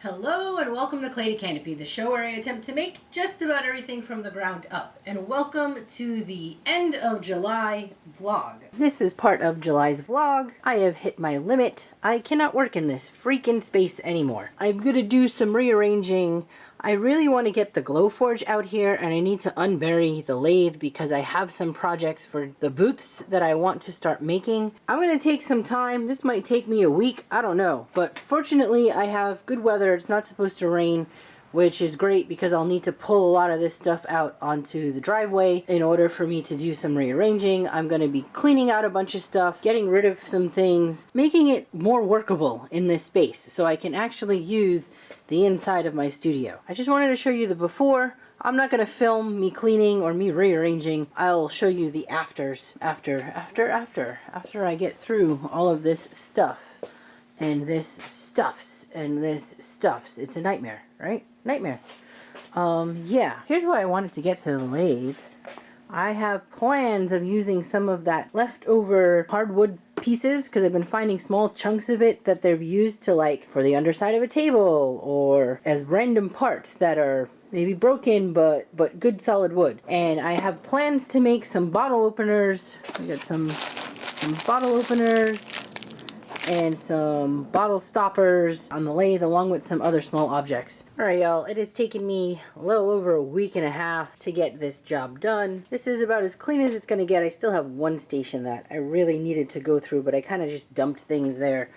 Hello and welcome to Clay to Canopy, the show where I attempt to make just about everything from the ground up. And welcome to the end of July vlog. This is part of July's vlog. I have hit my limit. I cannot work in this freaking space anymore. I'm gonna do some rearranging. I really want to get the Glowforge out here, and I need to unbury the lathe because I have some projects for the booths that I want to start making. I'm going to take some time. This might take me a week. I don't know. But fortunately, I have good weather. It's not supposed to rain, which is great because I'll need to pull a lot of this stuff out onto the driveway in order for me to do some rearranging. I'm going to be cleaning out a bunch of stuff, getting rid of some things, making it more workable in this space so I can actually use the inside of my studio. I just wanted to show you the before. I'm not going to film me cleaning or me rearranging. I'll show you the afters after I get through all of this stuff. And this stuffs and this stuffs. It's a nightmare, right? Nightmare. Yeah. Here's what I wanted to get to the lathe. I have plans of using some of that leftover hardwood pieces because I've been finding small chunks of it that they've used to, like, for the underside of a table or as random parts that are maybe broken but good solid wood. And I have plans to make some bottle openers. I got some bottle openers and some bottle stoppers on the lathe along with some other small objects. Alright y'all, it has taken me a little over a week and a half to get this job done. This is about as clean as it's going to get. I still have one station that I really needed to go through, but I kind of just dumped things there.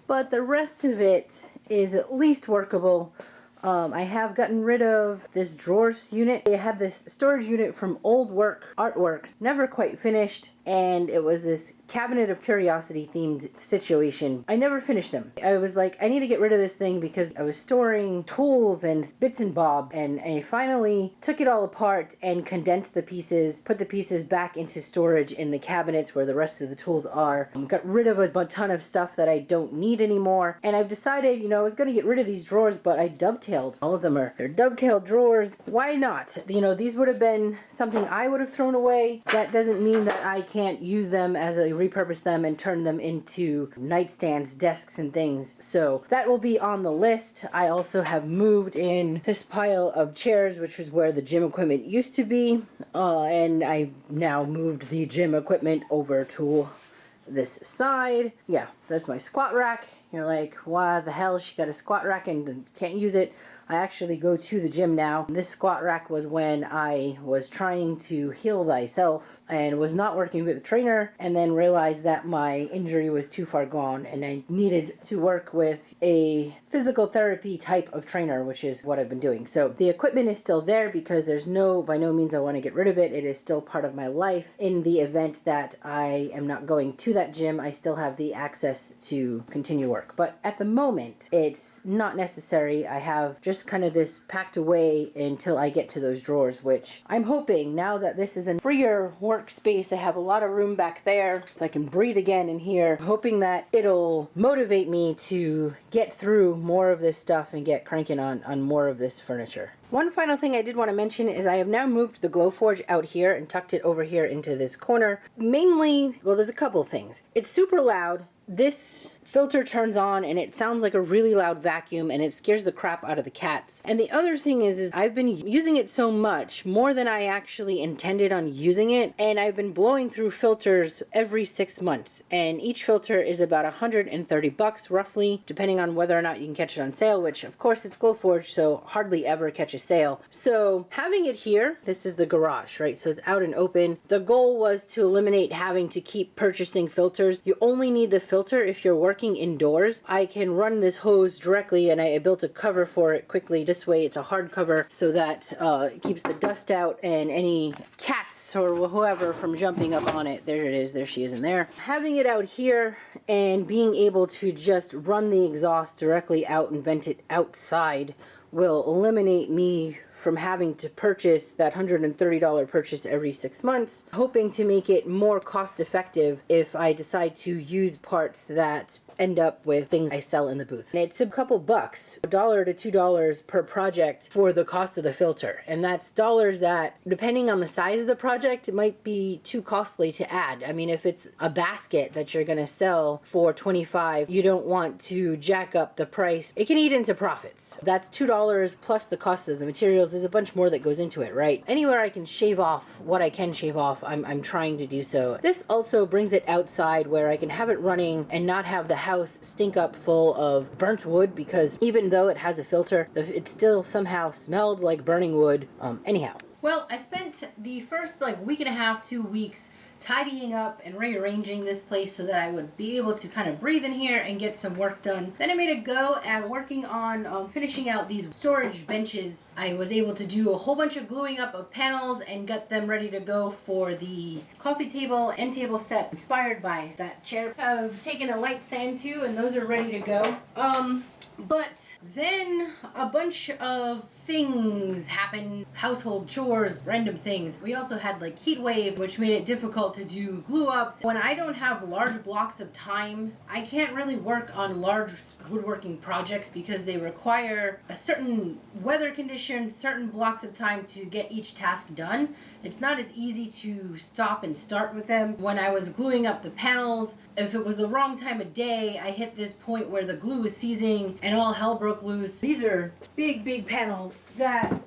But the rest of it is at least workable. I have gotten rid of this drawers unit. I had this storage unit from old artwork, never quite finished, and it was this cabinet of curiosity themed situation. I never finished them. I was like, I need to get rid of this thing because I was storing tools and bits and bobs, and I finally took it all apart and condensed the pieces, put the pieces back into storage in the cabinets where the rest of the tools are. Got rid of a ton of stuff that I don't need anymore, and I've decided, I was going to get rid of these drawers, but I dovetailed. All of them they're dovetailed drawers. Why not? These would have been something I would have thrown away. That doesn't mean that I can't use them as repurpose them and turn them into nightstands, desks, and things. So that will be on the list. I also have moved in this pile of chairs, which was where the gym equipment used to be, and I've now moved the gym equipment over to this side. Yeah, that's my squat rack. You're like, why the hell she got a squat rack and can't use it? I actually go to the gym now. This squat rack was when I was trying to heal thyself and was not working with a trainer, and then realized that my injury was too far gone and I needed to work with a physical therapy type of trainer, which is what I've been doing. So the equipment is still there because by no means I want to get rid of it. It is still part of my life. In the event that I am not going to that gym, I still have the access to continue work. But at the moment, it's not necessary. I have just kind of this packed away until I get to those drawers, which I'm hoping, now that this is a freer workspace, I have a lot of room back there, so I can breathe again in here, hoping that it'll motivate me to get through more of this stuff and get cranking on more of this furniture. One final thing I did want to mention is I have now moved the Glowforge out here and tucked it over here into this corner. Mainly, well, there's a couple things. It's super loud. This filter turns on and it sounds like a really loud vacuum and it scares the crap out of the cats. And the other thing is I've been using it so much, more than I actually intended on using it, and I've been blowing through filters every 6 months, and each filter is about $130 roughly, depending on whether or not you can catch it on sale, which of course it's Glowforge, so hardly ever catch a sale. So having it here, this is the garage, right? So it's out and open. The goal was to eliminate having to keep purchasing filters. You only need the filter if you're working indoors. I can run this hose directly, and I built a cover for it quickly. This way it's a hard cover so that it keeps the dust out and any cats or whoever from jumping up on it. There it is. There she is in there. Having it out here and being able to just run the exhaust directly out and vent it outside will eliminate me from having to purchase that $130 purchase every 6 months, hoping to make it more cost effective if I decide to use parts that end up with things I sell in the booth. And it's a couple bucks, $1 to $2 per project for the cost of the filter. And that's dollars that, depending on the size of the project, it might be too costly to add. I mean, if it's a basket that you're going to sell for $25, you don't want to jack up the price. It can eat into profits. That's $2 plus the cost of the materials. There's a bunch more that goes into it, right? Anywhere I can shave off what I can shave off, I'm trying to do so. This also brings it outside where I can have it running and not have the house stink up full of burnt wood, because even though it has a filter, it still somehow smelled like burning wood. Anyhow. Well, I spent the first week and a half, 2 weeks tidying up and rearranging this place so that I would be able to kind of breathe in here and get some work done. Then I made a go at working on finishing out these storage benches. I was able to do a whole bunch of gluing up of panels and get them ready to go for the coffee table and table set inspired by that chair. I've taken a light sand too, and those are ready to go. But then a bunch of things happen, household chores, random things. We also had heat wave, which made it difficult to do glue ups. When I don't have large blocks of time, I can't really work on large woodworking projects because they require a certain weather condition, certain blocks of time to get each task done. It's not as easy to stop and start with them. When I was gluing up the panels, if it was the wrong time of day, I hit this point where the glue was seizing and all hell broke loose. These are big panels.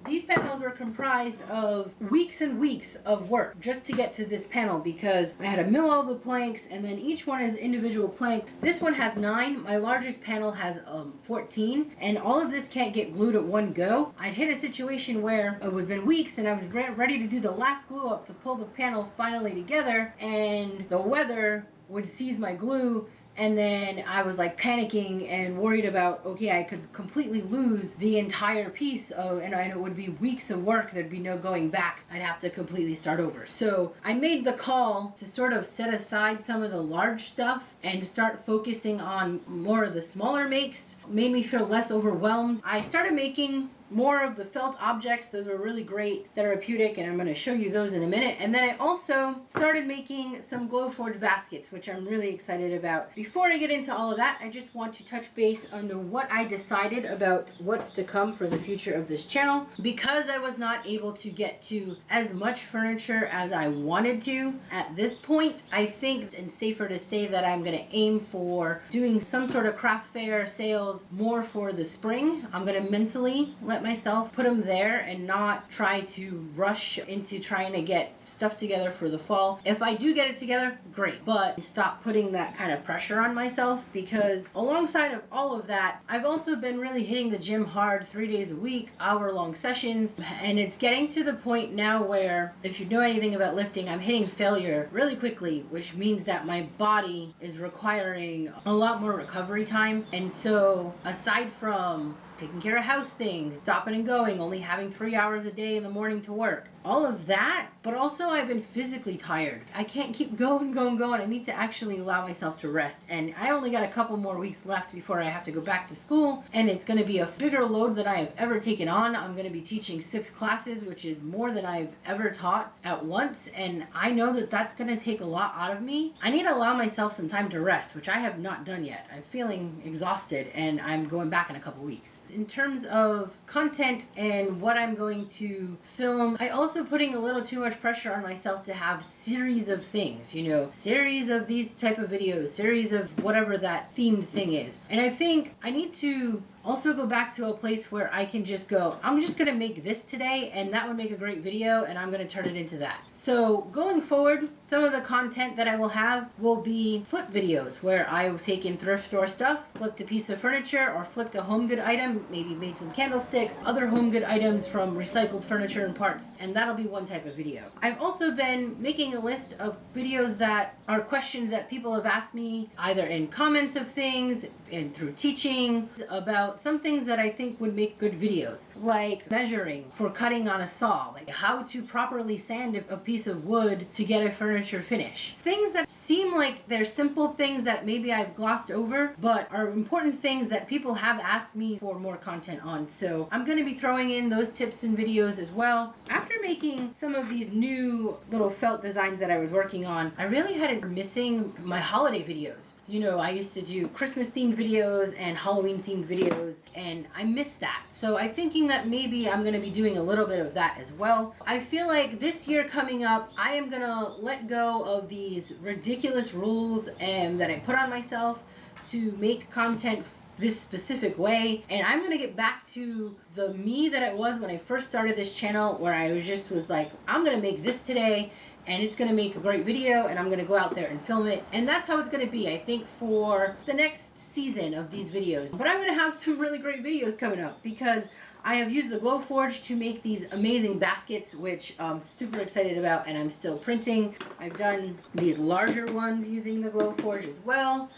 These panels were comprised of weeks and weeks of work just to get to this panel, because I had to mill all the planks, and then each one is an individual plank. This one has 9. My largest panel has 14, and all of this can't get glued at one go. I'd hit a situation where it was been weeks and I was ready to do the last glue up to pull the panel finally together, and the weather would seize my glue. And then I was panicking and worried about, okay, I could completely lose the entire piece and it would be weeks of work. There'd be no going back. I'd have to completely start over. So I made the call to sort of set aside some of the large stuff and start focusing on more of the smaller makes. Made me feel less overwhelmed. I started making more of the felt objects. Those were really great, therapeutic, and I'm going to show you those in a minute. And then I also started making some Glowforge baskets, which I'm really excited about. Before I get into all of that, I just want to touch base on what I decided about what's to come for the future of this channel. Because I was not able to get to as much furniture as I wanted to at this point, I think it's safer to say that I'm going to aim for doing some sort of craft fair sales more for the spring. I'm going to mentally let myself put them there and not try to rush into trying to get stuff together for the fall. If I do get it together, great, but stop putting that kind of pressure on myself, because alongside of all of that, I've also been really hitting the gym hard 3 days a week, hour-long sessions, and it's getting to the point now where, if you know anything about lifting, I'm hitting failure really quickly, which means that my body is requiring a lot more recovery time. And so aside from taking care of house things, stopping and going, only having 3 hours a day in the morning to work, all of that, but also I've been physically tired. I can't keep going. I need to actually allow myself to rest. And I only got a couple more weeks left before I have to go back to school. And it's going to be a bigger load than I have ever taken on. I'm going to be teaching 6 classes, which is more than I've ever taught at once. And I know that that's going to take a lot out of me. I need to allow myself some time to rest, which I have not done yet. I'm feeling exhausted and I'm going back in a couple weeks. In terms of content and what I'm going to film, I also putting a little too much pressure on myself to have series of things, series of these type of videos, series of whatever that themed thing is. And I think I need to also go back to a place where I can just go, I'm just going to make this today, and that would make a great video, and I'm going to turn it into that. So going forward, some of the content that I will have will be flip videos, where I've taken thrift store stuff, flipped a piece of furniture, or flipped a home good item, maybe made some candlesticks, other home good items from recycled furniture and parts, and that'll be one type of video. I've also been making a list of videos that are questions that people have asked me, either in comments of things and through teaching, about some things that I think would make good videos, like measuring for cutting on a saw, like how to properly sand a piece of wood to get a furniture finish. Things that seem like they're simple things that maybe I've glossed over, but are important things that people have asked me for more content on. So I'm going to be throwing in those tips and videos as well. After making some of these new little felt designs that I was working on, I really had it missing my holiday videos. You know, I used to do Christmas themed videos and Halloween themed videos, and I missed that. So I'm thinking that maybe I'm going to be doing a little bit of that as well. I feel like this year coming up, I am going to let go of these ridiculous rules and that I put on myself to make content this specific way, and I'm gonna get back to the me that I was when I first started this channel, where I was like, I'm gonna make this today and it's gonna make a great video and I'm gonna go out there and film it, and that's how it's gonna be, I think, for the next season of these videos. But I'm gonna have some really great videos coming up because I have used the Glowforge to make these amazing baskets, which I'm super excited about, and I'm still printing. I've done these larger ones using the Glowforge as well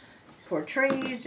for trays.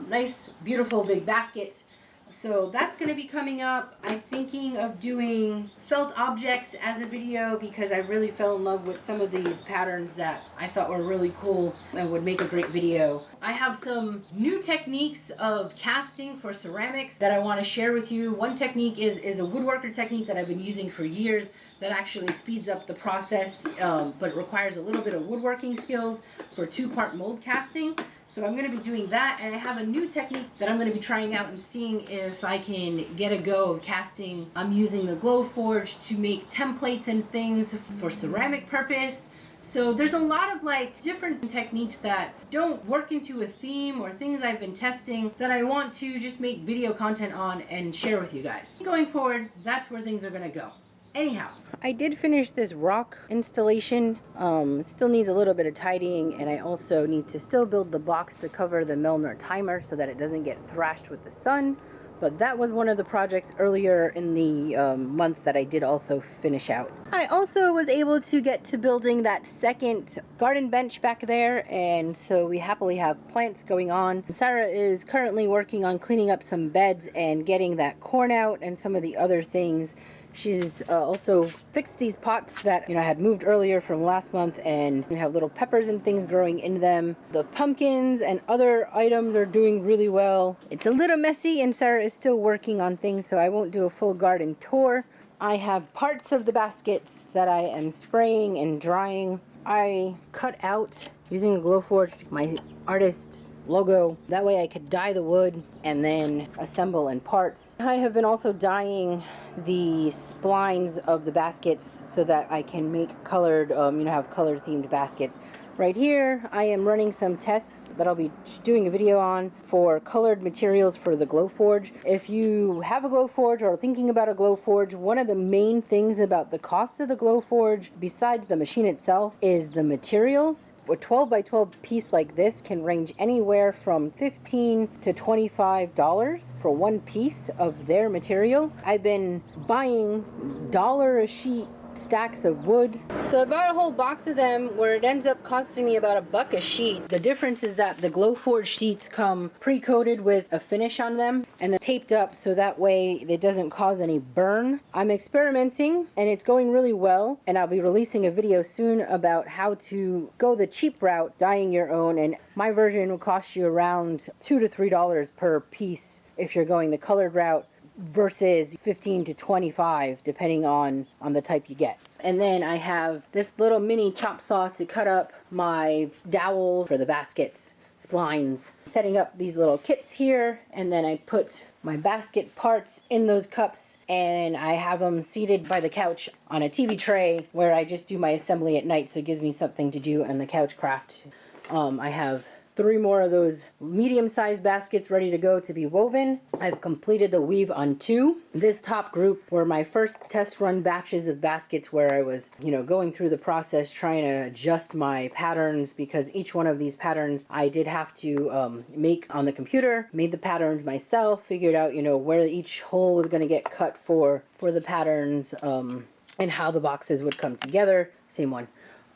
Nice, beautiful big basket. So that's going to be coming up. I'm thinking of doing felt objects as a video because I really fell in love with some of these patterns that I thought were really cool and would make a great video. I have some new techniques of casting for ceramics that I want to share with you. One technique is a woodworker technique that I've been using for years that actually speeds up the process, but requires a little bit of woodworking skills for two-part mold casting. So I'm going to be doing that, and I have a new technique that I'm going to be trying out and seeing if I can get a go of casting. I'm using the Glowforge to make templates and things for ceramic purpose. So there's a lot of like different techniques that don't work into a theme or things I've been testing that I want to just make video content on and share with you guys. Going forward, that's where things are going to go. Anyhow, I did finish this rock installation. It still needs a little bit of tidying, and I also need to still build the box to cover the Milner timer so that it doesn't get thrashed with the sun. But that was one of the projects earlier in the month that I did also finish out. I also was able to get to building that second garden bench back there, and so we happily have plants going on. Sarah is currently working on cleaning up some beds and getting that corn out and some of the other things. She's also fixed these pots that I had moved earlier from last month, and we have little peppers and things growing in them. The pumpkins and other items are doing really well. It's a little messy, and Sarah is still working on things, so I won't do a full garden tour. I have parts of the baskets that I am spraying and drying. I cut out, using a Glowforge, my artist logo. That way I could dye the wood and then assemble in parts. I have been also dyeing the splines of the baskets so that I can make colored, have color themed baskets. Right here, I am running some tests that I'll be doing a video on for colored materials for the Glowforge. If you have a Glowforge or are thinking about a Glowforge, one of the main things about the cost of the Glowforge, besides the machine itself, is the materials. A 12 by 12 piece like this can range anywhere from $15 to $25 for one piece of their material. I've been buying $1 a sheet stacks of wood. So I bought a whole box of them where it ends up costing me about $1 a sheet. The difference is that the Glowforge sheets come pre-coated with a finish on them and they're taped up so that way it doesn't cause any burn. I'm experimenting and it's going really well, and I'll be releasing a video soon about how to go the cheap route, dyeing your own, and my version will cost you around $2 to $3 per piece if you're going the colored route, versus 15 to 25 depending on the type you get. And then I have this little mini chop saw to cut up my dowels for the baskets, splines. Setting up these little kits here, and then I put my basket parts in those cups, and I have them seated by the couch on a TV tray where I just do my assembly at night, so it gives me something to do on the couch craft. I have 3 more of those medium-sized baskets ready to go to be woven. I've completed the weave on 2. This top group were my first test run batches of baskets where I was, going through the process trying to adjust my patterns, because each one of these patterns I did have to make on the computer. Made the patterns myself, figured out, where each hole was going to get cut for the patterns, and how the boxes would come together. Same one.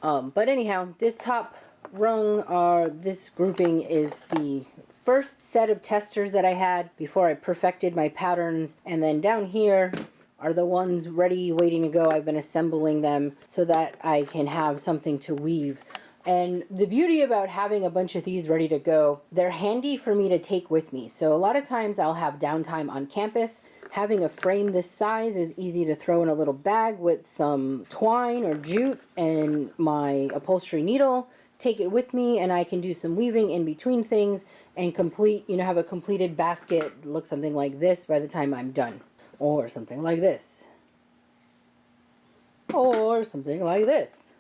But anyhow, this top rung, this grouping is the first set of testers that I had before I perfected my patterns, and then down here are the ones ready, waiting to go. I've been assembling them so that I can have something to weave. And the beauty about having a bunch of these ready to go, they're handy for me to take with me. So a lot of times I'll have downtime on campus. Having a frame this size is easy to throw in a little bag with some twine or jute and my upholstery needle. Take it with me and I can do some weaving in between things and have a completed basket look something like this by the time I'm done. Or something like this. Or something like this.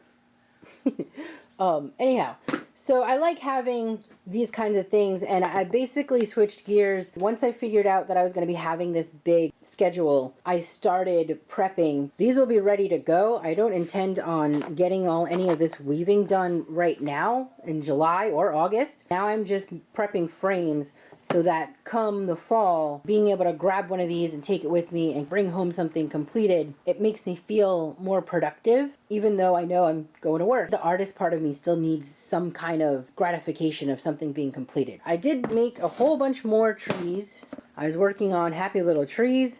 Anyhow, so I like having these kinds of things, and I basically switched gears. Once I figured out that I was going to be having this big schedule, I started prepping. These will be ready to go. I don't intend on getting any of this weaving done right now in July or August. Now I'm just prepping frames so that come the fall, being able to grab one of these and take it with me and bring home something completed, it makes me feel more productive, even though I know I'm going to work. The artist part of me still needs some kind of gratification of something being completed. I did make a whole bunch more trees. I was working on Happy Little Trees,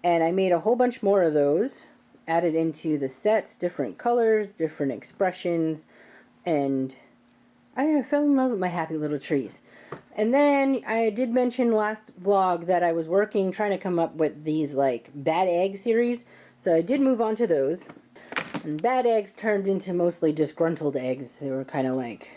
and I made a whole bunch more of those, added into the sets, different colors, different expressions, and I don't know, I fell in love with my Happy Little Trees. And then I did mention last vlog that I was trying to come up with these like Bad Egg series. So I did move on to those. And Bad Eggs turned into mostly disgruntled eggs. They were kind of like...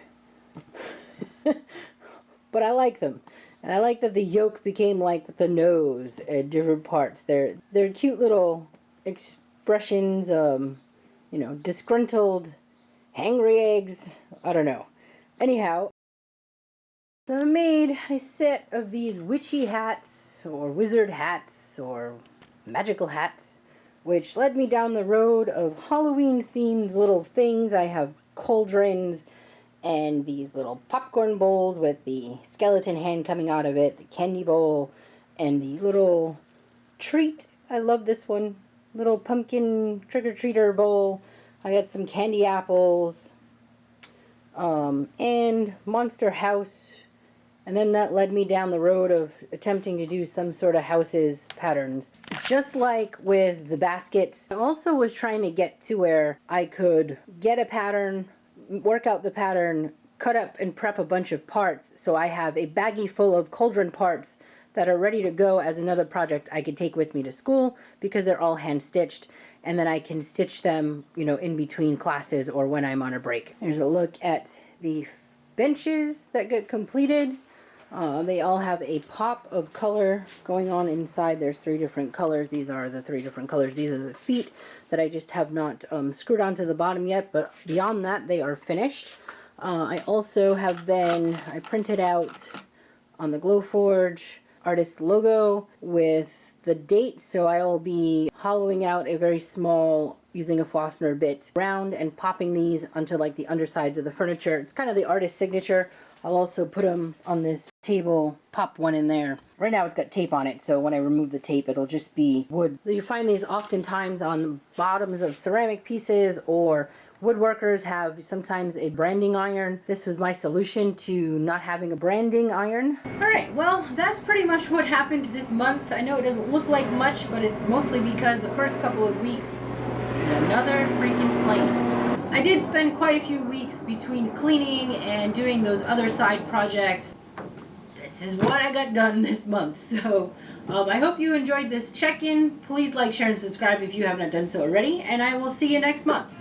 but I like them. And I like that the yolk became like the nose at different parts. They're cute little expressions, disgruntled, hangry eggs. I don't know. Anyhow, so I made a set of these witchy hats, or wizard hats, or magical hats, which led me down the road of Halloween-themed little things. I have cauldrons and these little popcorn bowls with the skeleton hand coming out of it, the candy bowl, and the little treat. I love this one. Little pumpkin trick-or-treater bowl. I got some candy apples, and Monster House. And then that led me down the road of attempting to do some sort of houses patterns. Just like with the baskets, I also was trying to get to where I could get a pattern, work out the pattern, cut up and prep a bunch of parts, so I have a baggie full of cauldron parts that are ready to go as another project I could take with me to school because they're all hand stitched, and then I can stitch them, in between classes or when I'm on a break. Here's a look at the benches that get completed. They all have a pop of color going on inside. There's 3 different colors. These are the 3 different colors. These are the feet that I just have not screwed onto the bottom yet, but beyond that they are finished. I also I printed out on the Glowforge artist logo with the date, so I'll be hollowing out a very small, using a Forstner bit, round and popping these onto like the undersides of the furniture. It's kind of the artist signature. I'll also put them on this table, pop one in there. Right now it's got tape on it, so when I remove the tape it'll just be wood. You find these oftentimes on the bottoms of ceramic pieces, or woodworkers have sometimes a branding iron. This was my solution to not having a branding iron. Alright, well that's pretty much what happened this month. I know it doesn't look like much, but it's mostly because the first couple of weeks, another freaking plane. I did spend quite a few weeks between cleaning and doing those other side projects. This is what I got done this month. So I hope you enjoyed this check-in. Please like, share, and subscribe if you haven't done so already. And I will see you next month.